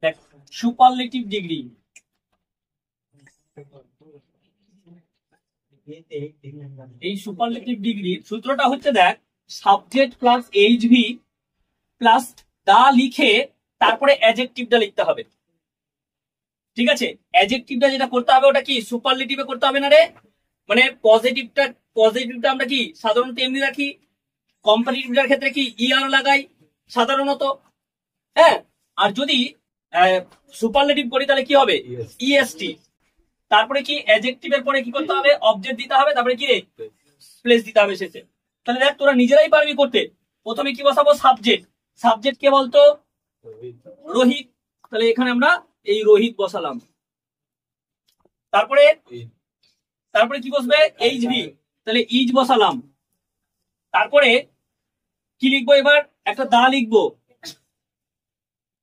দেখ superlative degree, এই superlative ডিগ্রির সূত্রটা হচ্ছে দেখ সাবজেক্ট প্লাস এইচভি প্লাস দা লিখে তারপরে অ্যাডজেক্টিভটা লিখতে হবে। ঠিক আছে, অ্যাডজেক্টিভটা যেটা করতে হবে ওটা কি সুপারলেটিভে করতে হবে না রে। মানে পজিটিভটা আমরা কি সাধারণত এমনি রাখি, কম্পারেটিভটার ক্ষেত্রে কি ইআর লাগাই সাধারণত। হ্যাঁ, আর যদি সুপারলেটিভ করি তাহলে কি হবে ইএসটি। তারপরে কি অ্যাডজেক্টিভের পরে কি করতে হবে অবজেক্ট দিতে হবে, তারপরে কি প্লেস দিতে হবে শেষে। তাহলে দেখ তোরা নিজেরাই পারবি করতে। প্রথমে কি বসাবো সাবজেক্ট, সাবজেক্ট কে বলতো রোহিত, তাহলে এখানে আমরা এই রোহিত বসালাম। তারপরে কি বসবে এইচভি, তাহলে ইজ বসালাম। তারপরে কি লিখবো এবার একটা দা লিখবো,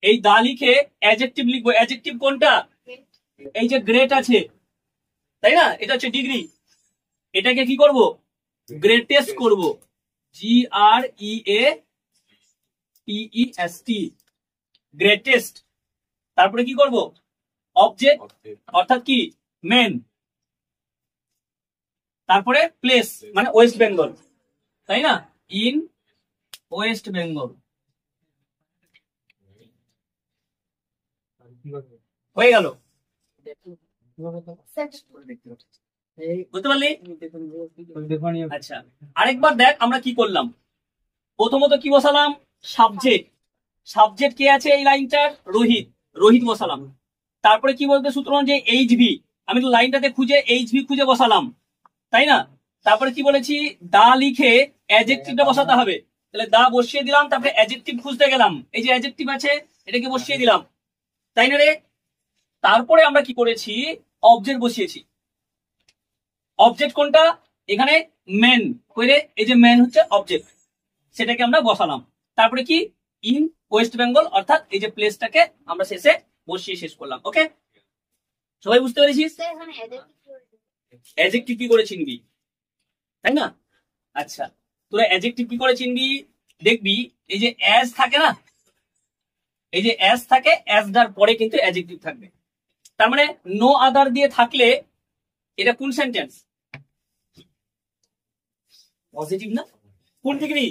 এই দা লিখে অ্যাডজেক্টিভ লিখবো। অ্যাডজেক্টিভ কোনটা, এই যে গ্রেট আছে তাই না, এটা হচ্ছে ডিগ্রি, এটাকে কি করব গ্রেটেস্ট করব, GREATEST গ্রেটেস্ট। তারপরে কি করব অবজেক্ট অর্থাৎ কি মেন, তারপরে প্লেস মানে ওয়েস্ট বেঙ্গল তাই না, ইন ওয়েস্ট বেঙ্গল। হয়ে গেল, বুঝতে পারলি? আচ্ছা আরেকবার দেখ আমরা কি করলাম। প্রথমত কি বসালাম সাবজেক্ট, সাবজেক্ট কে আছে এই লাইনটার রোহিত, রোহিত বসালাম। তারপরে কি বলতে সূত্র অনুযায়ী এইচভি, আমি তো লাইনটাতে খুঁজে এইচভি খুঁজে বসালাম তাই না। তারপরে কি বলেছি দা লিখে অ্যাডজেক্টিভটা বসাতে হবে, তাহলে দা বসিয়ে দিলাম। তারপরে অ্যাডজেক্টিভ খুঁজতে গেলাম, এই যে অ্যাডজেক্টিভ আছে এটাকে বসিয়ে দিলাম তাই না রে। তারপরে আমরা কি করেছি অবজেক্ট বসিয়েছি। অবজেক্ট কোনটা এখানে মেন করে, এই যে মেন হচ্ছে অবজেক্ট, সেটাকে আমরা বসালাম। তারপরে কি ইন ওয়েস্ট বেঙ্গল অর্থাৎ এই যে প্লেসটাকে আমরা শেষে বসিয়ে শেষ করলাম। ওকে সবাই বুঝতে পেরেছিস? অ্যাডজেক্টিভ কি করে চিনবি তাই না। আচ্ছা তোরা অ্যাডজেক্টিভ কি করে চিনবি দেখবি, এই যে অ্যাজ থাকে না, এই যে অ্যাজ থাকে, অ্যাজটার পরে কিন্তু অ্যাডজেক্টিভ থাকবে। তার মানে নো আদার দিয়ে থাকলে এটা কোন সেন্টেন্স, পজিটিভ না, কোন degree,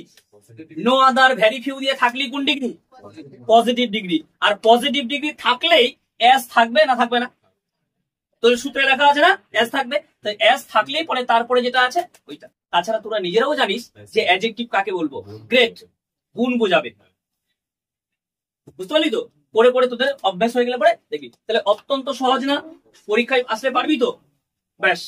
no other very few দিয়ে থাকলে কোন ডিগ্রি পজিটিভ ডিগ্রি। আর পজিটিভ ডিগ্রি থাকলেই অ্যাজ থাকবে না থাকবে না, তো সূত্রে লেখা আছে না অ্যাজ থাকবে, তো অ্যাজ থাকলেই পরে তারপরে যেটা আছে ওইটা। তাছাড়া তোরা নিজেরাও জানিস যে অ্যাডজেক্টিভ কাকে বলবো, গ্রেট গুণ বোঝাবে, বুঝতে পারলি তো। পরে পরে তোদের অভ্যাস হয়ে গেলে পরে দেখবি, তাহলে অত্যন্ত সহজ না, পরীক্ষায় আসলে পারবি তো, ব্যাস।